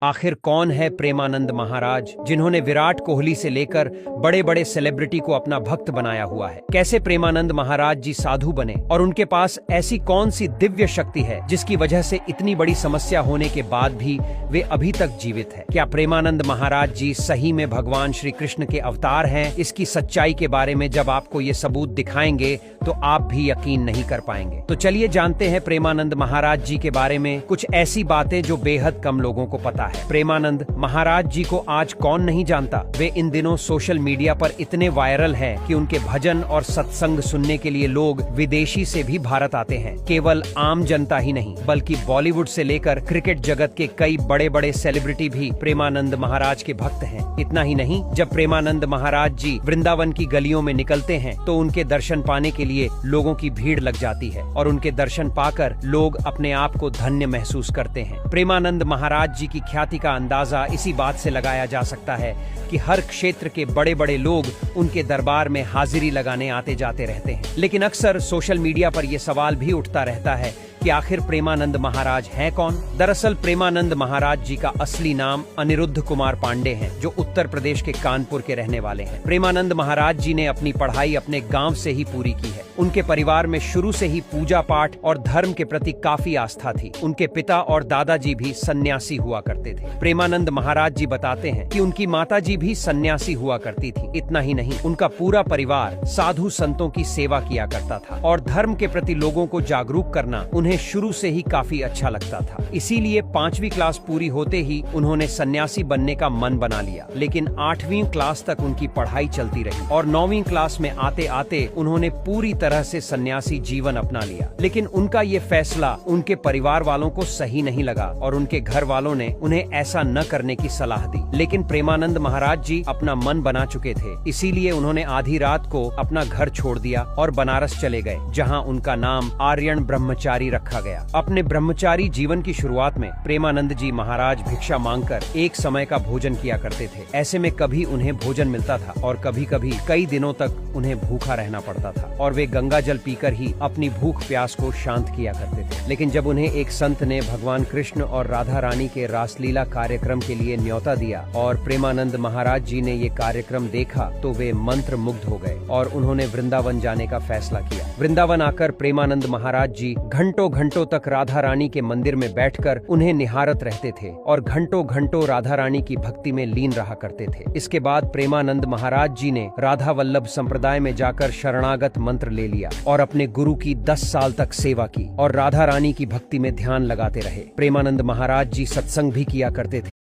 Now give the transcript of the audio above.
आखिर कौन है प्रेमानंद महाराज, जिन्होंने विराट कोहली से लेकर बड़े बड़े सेलिब्रिटी को अपना भक्त बनाया हुआ है। कैसे प्रेमानंद महाराज जी साधु बने और उनके पास ऐसी कौन सी दिव्य शक्ति है जिसकी वजह से इतनी बड़ी समस्या होने के बाद भी वे अभी तक जीवित है। क्या प्रेमानंद महाराज जी सही में भगवान श्री कृष्ण के अवतार हैं? इसकी सच्चाई के बारे में जब आपको ये सबूत दिखाएंगे तो आप भी यकीन नहीं कर पाएंगे। तो चलिए जानते हैं प्रेमानंद महाराज जी के बारे में कुछ ऐसी बातें जो बेहद कम लोगों को पता है। प्रेमानंद महाराज जी को आज कौन नहीं जानता। वे इन दिनों सोशल मीडिया पर इतने वायरल हैं कि उनके भजन और सत्संग सुनने के लिए लोग विदेशी से भी भारत आते हैं। केवल आम जनता ही नहीं बल्कि बॉलीवुड से लेकर क्रिकेट जगत के कई बड़े बड़े सेलिब्रिटी भी प्रेमानंद महाराज के भक्त हैं। इतना ही नहीं, जब प्रेमानंद महाराज जी वृंदावन की गलियों में निकलते हैं तो उनके दर्शन पाने के लिए लोगों की भीड़ लग जाती है और उनके दर्शन पाकर लोग अपने आप को धन्य महसूस करते हैं। प्रेमानंद महाराज जी की ख्याति का अंदाजा इसी बात से लगाया जा सकता है कि हर क्षेत्र के बड़े बड़े लोग उनके दरबार में हाजिरी लगाने आते जाते रहते हैं। लेकिन अक्सर सोशल मीडिया पर यह सवाल भी उठता रहता है कि आखिर प्रेमानंद महाराज हैं कौन। दरअसल प्रेमानंद महाराज जी का असली नाम अनिरुद्ध कुमार पांडे है, जो उत्तर प्रदेश के कानपुर के रहने वाले हैं। प्रेमानंद महाराज जी ने अपनी पढ़ाई अपने गांव से ही पूरी की है। उनके परिवार में शुरू से ही पूजा पाठ और धर्म के प्रति काफी आस्था थी। उनके पिता और दादाजी भी सन्यासी हुआ करते थे। प्रेमानंद महाराज जी बताते हैं कि उनकी माताजी भी सन्यासी हुआ करती थी। इतना ही नहीं, उनका पूरा परिवार साधु संतों की सेवा किया करता था और धर्म के प्रति लोगों को जागरूक करना उन्हें शुरू से ही काफी अच्छा लगता था। इसीलिए 5वीं क्लास पूरी होते ही उन्होंने सन्यासी बनने का मन बना लिया। लेकिन 8वीं क्लास तक उनकी पढ़ाई चलती रही और 9वीं क्लास में आते आते उन्होंने पूरी तरह से सन्यासी जीवन अपना लिया। लेकिन उनका ये फैसला उनके परिवार वालों को सही नहीं लगा और उनके घर वालों ने उन्हें ऐसा न करने की सलाह दी। लेकिन प्रेमानंद महाराज जी अपना मन बना चुके थे, इसीलिए उन्होंने आधी रात को अपना घर छोड़ दिया और बनारस चले गए, जहाँ उनका नाम आर्यन ब्रह्मचारी रखा गया। अपने ब्रह्मचारी जीवन की शुरुआत में प्रेमानंद जी महाराज भिक्षा मांगकर एक समय का भोजन किया करते थे। ऐसे में कभी उन्हें भोजन मिलता था और कभी कभी कई दिनों तक उन्हें भूखा रहना पड़ता था और वे गंगा जल पीकर ही अपनी भूख प्यास को शांत किया करते थे। लेकिन जब उन्हें एक संत ने भगवान कृष्ण और राधा रानी के रासलीला कार्यक्रम के लिए न्योता दिया और प्रेमानंद महाराज जी ने ये कार्यक्रम देखा तो वे मंत्र मुग्ध हो गए और उन्होंने वृंदावन जाने का फैसला किया। वृंदावन आकर प्रेमानंद महाराज जी घंटों घंटों तक राधा रानी के मंदिर में बैठकर उन्हें निहारत रहते थे और घंटों घंटों राधा रानी की भक्ति में लीन रहा करते थे। इसके बाद प्रेमानंद महाराज जी ने राधा वल्लभ संप्रदाय में जाकर शरणागत मंत्र ले लिया और अपने गुरु की 10 साल तक सेवा की और राधा रानी की भक्ति में ध्यान लगाते रहे। प्रेमानंद महाराज जी सत्संग भी किया करते थे।